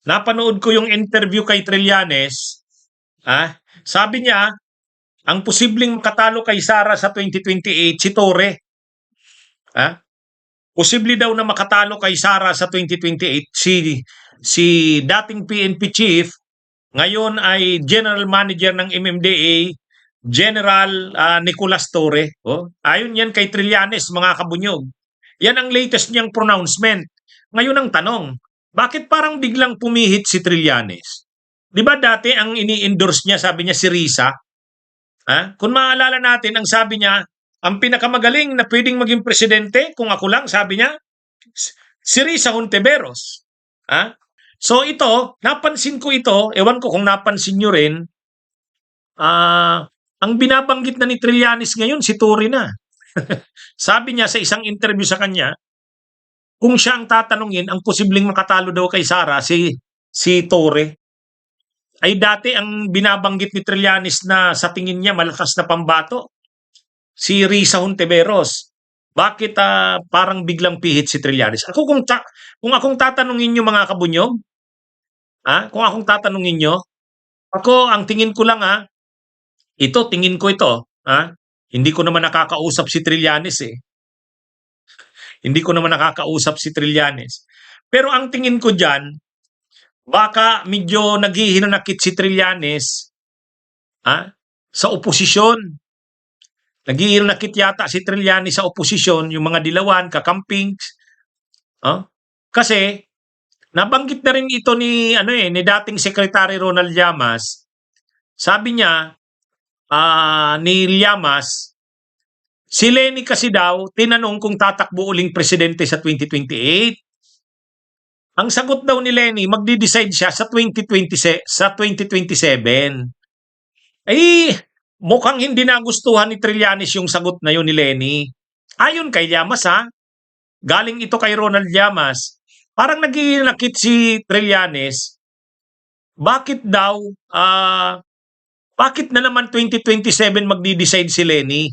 napanood ko yung interview kay Trillanes, sabi niya, ang posibleng makatalo kay Sara sa 2028 si Torre. Posible daw na makatalo kay Sara sa 2028 si dating PNP chief, ngayon ay general manager ng MMDA, General Nicolas Torre. Ayon yan kay Trillanes, mga kabunyog. Yan ang latest niyang pronouncement. Ngayon ang tanong, bakit parang biglang pumihit si Trillanes? Di ba dati ang ini-endorse niya, sabi niya si Risa? Kung maalala natin, ang sabi niya, ang pinakamagaling na pwedeng maging presidente, kung ako lang, sabi niya, si Risa Hontiveros. So ito, napansin ko ito, ewan ko kung napansin nyo rin, ang binabanggit na ni Trillanes ngayon, si Torre na. Sabi niya sa isang interview sa kanya, kung siya ang tatanungin, ang posibleng makatalo daw kay Sara, si Torre. Ay dati ang binabanggit ni Trillanes na sa tingin niya malakas na pambato, si Risa Hontiveros. Bakit parang biglang pihit si Trillanes? Ako kung akong tatanungin niyo, mga kabunyog, kung akong tatanungin niyo, ako ang tingin ko lang tingin ko ito, hindi ko naman nakakausap si Trillanes Hindi ko naman nakakausap si Trillanes. Pero ang tingin ko diyan, baka medyo naghihinanakit si Trillanes sa oposisyon. Naghihinanakit yata si Trillanes sa oposisyon, yung mga dilawan, kakamping. Kasi nabanggit na rin ito ni dating Secretary Ronald Llamas. Sabi niya, ni Llamas, si Leni kasi daw tinanong kung tatakbo uling presidente sa 2028. Ang sagot daw ni Leni, magdi-decide siya sa 2027. Ay, mukhang hindi nagustuhan ni Trillanes yung sagot na yun ni Leni. Ayon kay Llamas galing ito kay Ronald Llamas, parang naghihinakit si Trillanes, bakit na naman 2027 magdi-decide si Leni?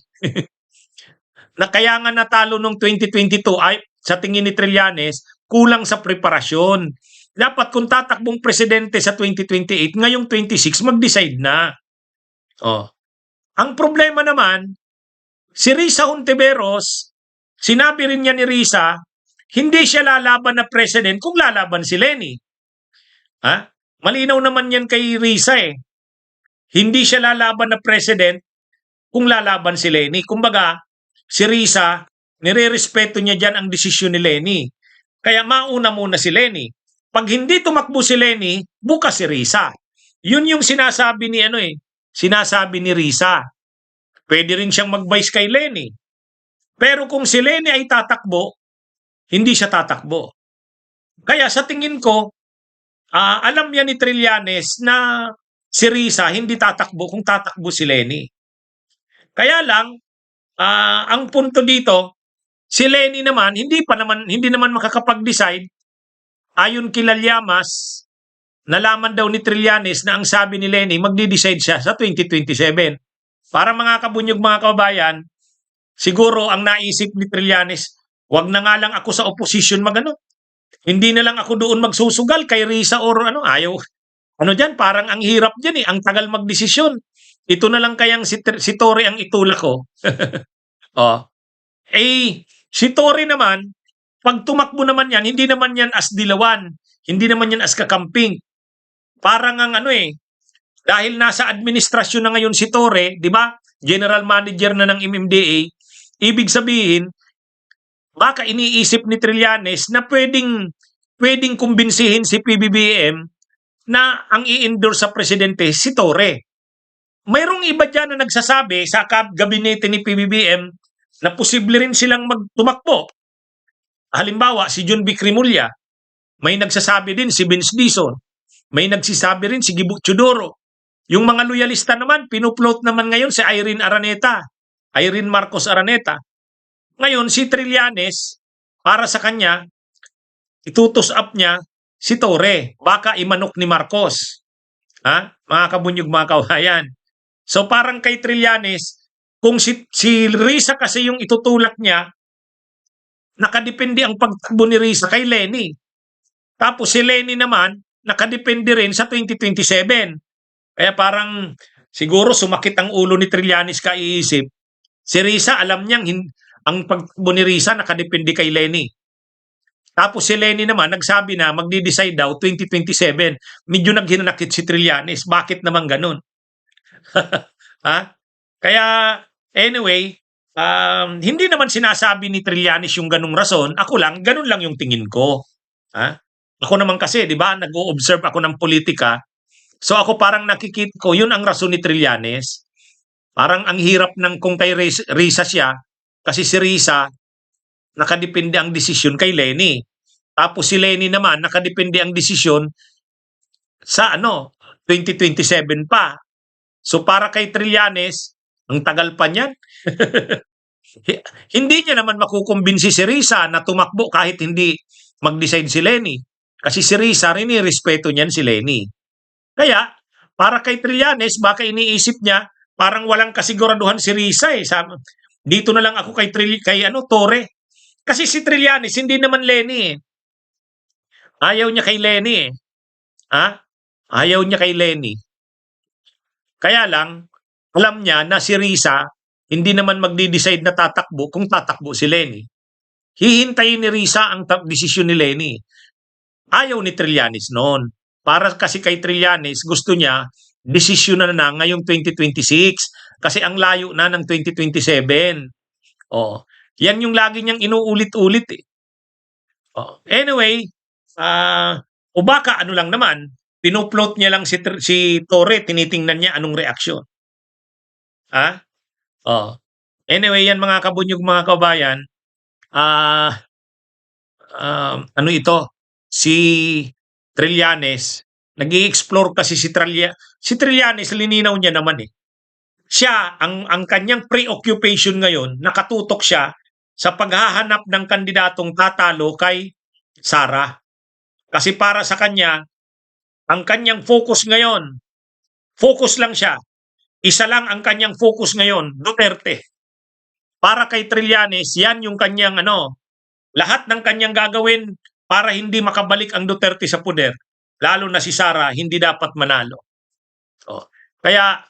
Na kaya nga natalo nung 2022 ay sa tingin ni Trillanes, kulang sa preparasyon. Dapat kung tatakbong presidente sa 2028, ngayong 26 mag-decide na. Ang problema naman, si Risa Hontiveros, sinabi rin niya ni Risa, hindi siya lalaban na president kung lalaban si Leni. Malinaw naman yan kay Risa Hindi siya lalaban na president kung lalaban si Leni. Kumbaga, si Risa, nire-respeto niya dyan ang desisyon ni Leni. Kaya mauna muna si Leni. Pag hindi tumakbo si Leni, bukas si Risa. Yun yung sinasabi ni sinasabi ni Risa. Pwede rin siyang mag-vice kay Leni. Pero kung si Leni ay tatakbo, hindi siya tatakbo. Kaya sa tingin ko, alam niya ni Trillanes na si Risa hindi tatakbo kung tatakbo si Leni. Kaya lang, ang punto dito, si Leni naman hindi naman makakapag-decide. Ayon kila Llamas, nalaman daw ni Trillanes na ang sabi ni Leni magdi-decide siya sa 2027. Para mga kabunyog, mga kababayan, siguro ang naisip ni Trillanes, wag na nga lang ako sa opposition Hindi na lang ako doon magsusugal kay Risa or ayaw. Diyan, parang ang hirap diyan ang tagal magdesisyon. Ito na lang kayang si Torre ang itulak ko. Si Torre naman, pag tumakbo naman yan, hindi naman yan as dilawan, hindi naman yan as kakamping. Parang ang dahil nasa administrasyon na ngayon si Torre, di ba? General manager na ng MMDA, ibig sabihin, baka iniisip ni Trillanes na pwedeng kumbinsihin si PBBM na ang i-endorse sa presidente si Torre. Mayroong iba dyan na nagsasabi sa gabinete ni PBBM na posible rin silang magtumakbo. Halimbawa, si John B. Cremulya, may nagsasabi din si Vince Dizon, may nagsasabi rin si Gibo Chodoro. Yung mga loyalista naman, pinuploat naman ngayon si Irene Marcos Araneta. Ngayon, si Trillanes, para sa kanya, itutos up niya si Torre. Baka imanok ni Marcos. Mga kabunyog, mga kabayan. So parang kay Trillanes, kung si Risa kasi yung itutulak niya, nakadepende ang pagtakbo ni Risa kay Leni. Tapos si Leni naman, nakadepende rin sa 2027. Kaya parang siguro sumakit ang ulo ni Trillanes kaiisip. Si Risa, alam niyang ang pagtakbo ni Risa nakadepende kay Leni. Tapos si Leni naman nagsabi na magdi-decide daw 2027. Medyo naghinanakit si Trillanes. Bakit naman ganun? Ha? Kaya anyway, hindi naman sinasabi ni Trillanes yung ganung rason. Ako lang, ganun lang yung tingin ko. Ha? Ako naman kasi, di ba, nag-o-observe ako ng politika. So ako parang nakikita ko, yun ang rason ni Trillanes. Parang ang hirap ng kung kay Risa siya, kasi si Risa, nakadepende ang desisyon kay Leni. Tapos si Leni naman, nakadepende ang desisyon sa 2027 pa. So para kay Trillanes, ang tagal pa niyan. Hindi niya naman makukumbinsi si Risa na tumakbo kahit hindi mag-decide si Leni. Kasi si Risa, respeto niyan si Leni. Kaya, para kay Trillanes, baka iniisip niya, parang walang kasiguraduhan si Risa eh. Dito na lang ako kay Torre. Kasi si Trillanes, hindi naman Leni eh. Ayaw niya kay Leni eh. Ha? Ayaw niya kay Leni. Kaya lang, alam niya na si Risa, hindi naman magdi-decide na tatakbo kung tatakbo si Leni. Hihintayin ni Risa ang desisyon ni Leni. Ayaw ni Trillanes noon. Para kasi kay Trillanes, gusto niya, desisyon na ngayong 2026. Kasi ang layo na ng 2027. Oh, yan yung lagi niyang inuulit-ulit eh. Oh, anyway, o baka ano lang naman, pinoplot niya lang si Torre, tinitingnan niya anong reaksyon. Ha? Oh. Anyway, yan mga kabunyog, mga kabayan, ano ito? Si Trillanes, nag-i-explore kasi si Trillanes, lininaw niya naman eh. Siya, ang kanyang preoccupation ngayon, nakatutok siya sa paghahanap ng kandidatong tatalo kay Sara. Kasi para sa kanya, ang kanyang focus ngayon, focus lang siya. Isa lang ang kanyang focus ngayon, Duterte. Para kay Trillanes, yan yung kanyang lahat ng kanyang gagawin para hindi makabalik ang Duterte sa poder. Lalo na si Sara, hindi dapat manalo. Kaya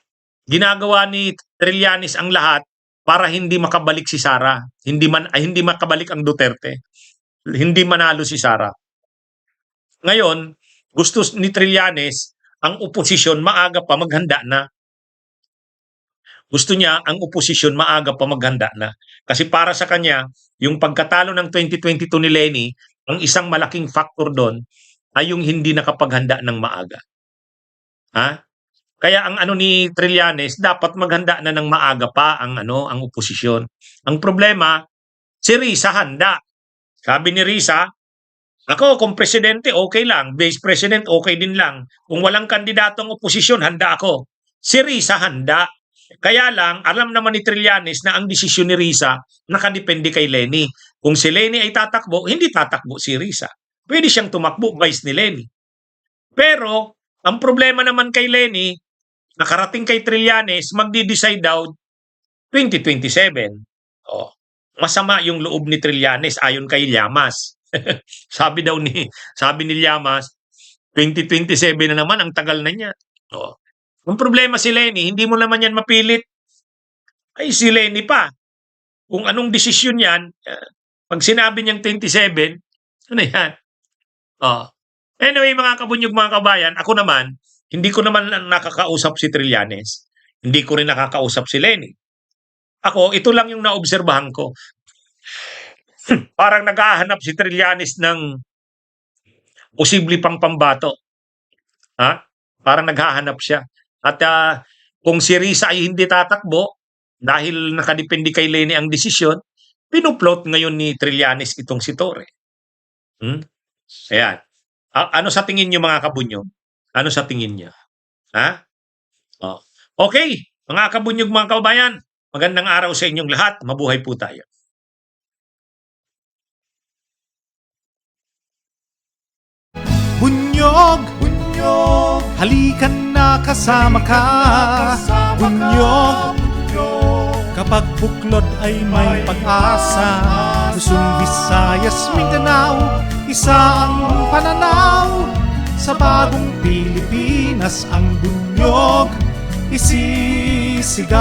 ginagawa ni Trillanes ang lahat para hindi makabalik si Sara. Hindi makabalik ang Duterte. Hindi manalo si Sara. Ngayon, gusto ni Trillanes ang oposisyon maaga pa maghanda na. Gusto niya ang oposisyon maaga pa maghanda na. Kasi para sa kanya, yung pagkatalo ng 2022 ni Leni, ang isang malaking factor doon ay yung hindi nakapaghanda ng maaga. Ha? Kaya ang ni Trillanes, dapat maghanda na ng maaga pa ang oposisyon. Ang problema, si Risa handa. Sabi ni Risa, ako kung presidente okay lang, vice president okay din lang. Kung walang kandidatong oposisyon, handa ako. Si Risa handa. Kaya lang, alam naman ni Trillanes na ang desisyon ni Risa nakadepende kay Leni. Kung si Leni ay tatakbo, hindi tatakbo si Risa. Pwede siyang tumakbo, vice ni Leni. Pero, ang problema naman kay Leni, nakarating kay Trillanes, magdi-decide daw 2027. Masama yung loob ni Trillanes ayon kay Llamas. sabi ni Llamas, 2027 na naman, ang tagal na niya. Ang problema si Leni, hindi mo naman yan mapilit. Ay, si Leni pa. Kung anong desisyon yan, pag sinabi niyang 27, ano yan? Anyway, mga kabunyog, mga kabayan, ako naman, hindi ko naman nakakausap si Trillanes. Hindi ko rin nakakausap si Leni. Ako, ito lang yung naobserbahan ko. Parang naghahanap si Trillanes ng posible pang pambato. Parang naghahanap siya. At kung si Risa ay hindi tatakbo, dahil nakadepende kay Leni ang desisyon, pinuplot ngayon ni Trillanes itong si Torre. Ayan. Ano sa tingin niyo, mga kabunyog? Ano sa tingin niyo? Okay, mga kabunyog, mga kababayan, magandang araw sa inyong lahat. Mabuhay po tayo. Bunyog, bunyog, halikan na kasama ka. Bunyog, kapag buklod ay may pag-asa. Luzon, Visayas, Mindanao, isa ang pananaw. Sa bagong Pilipinas ang bunyog isisigaw.